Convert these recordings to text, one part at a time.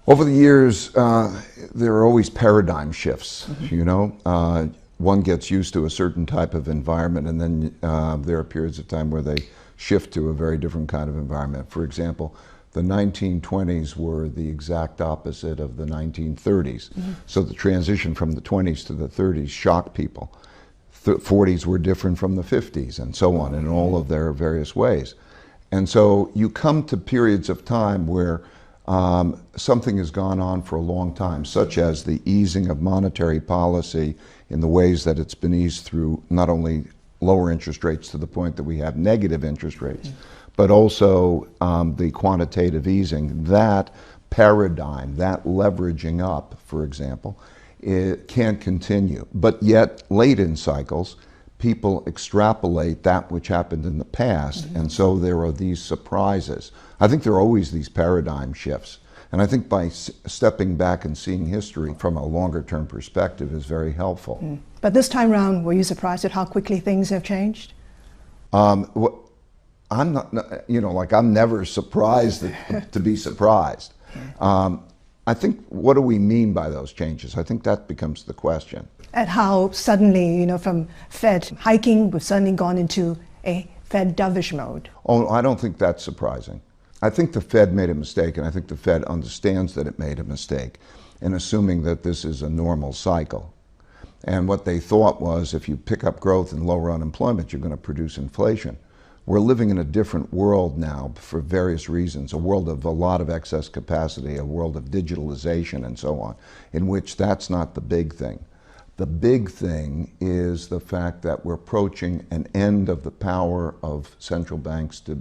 Over the years, there are always paradigm shifts, you know. One gets used to a certain type of environment, and then there are periods of time where they shift to a very different kind of environment. For example, the 1920s were the exact opposite of the 1930s. So the transition from the 20s to the 30s shocked people. 40s were different from the 50s, and so on, in all of their various ways. And so you come to periods of time where something has gone on for a long time, such as the easing of monetary policy in the ways that it's been eased through not only lower interest rates to the point that we have negative interest rates, but also the quantitative easing. That paradigm, that leveraging up, for example, it can't continue. But yet, late in cycles, people extrapolate that which happened in the past, and so there are these surprises. I think there are always these paradigm shifts, and I think by stepping back and seeing history from a longer term perspective is very helpful. But this time around, were you surprised at how quickly things have changed? I'm not, you know, like I'm never surprised to be surprised. I think, what do we mean by those changes? I think that becomes the question. At how suddenly, you know, from Fed hiking, we've suddenly gone into a Fed dovish mode. Oh, I don't think that's surprising. I think the Fed made a mistake, and I think the Fed understands that it made a mistake in assuming that this is a normal cycle. And what they thought was, if you pick up growth and lower unemployment, you're going to produce inflation. We're living in a different world now for various reasons, a world of a lot of excess capacity, a world of digitalization and so on, in which that's not the big thing. The big thing is the fact that we're approaching an end of the power of central banks to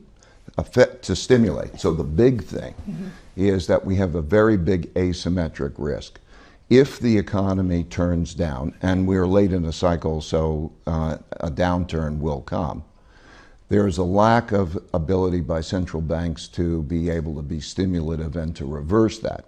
stimulate. So the big thing is that we have a very big asymmetric risk. If the economy turns down, and we're late in the cycle, so a downturn will come, there's a lack of ability by central banks to be able to be stimulative and to reverse that.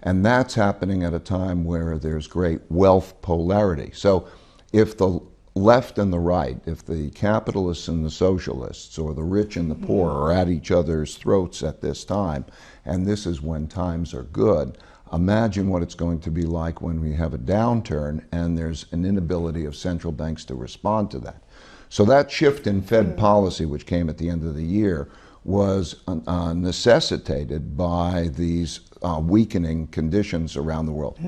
And that's happening at a time where there's great wealth polarity. So if the left and the right, if the capitalists and the socialists, or the rich and the poor are at each other's throats at this time, and this is when times are good, imagine what it's going to be like when we have a downturn and there's an inability of central banks to respond to that. So that shift in Fed policy, which came at the end of the year, was necessitated by these weakening conditions around the world.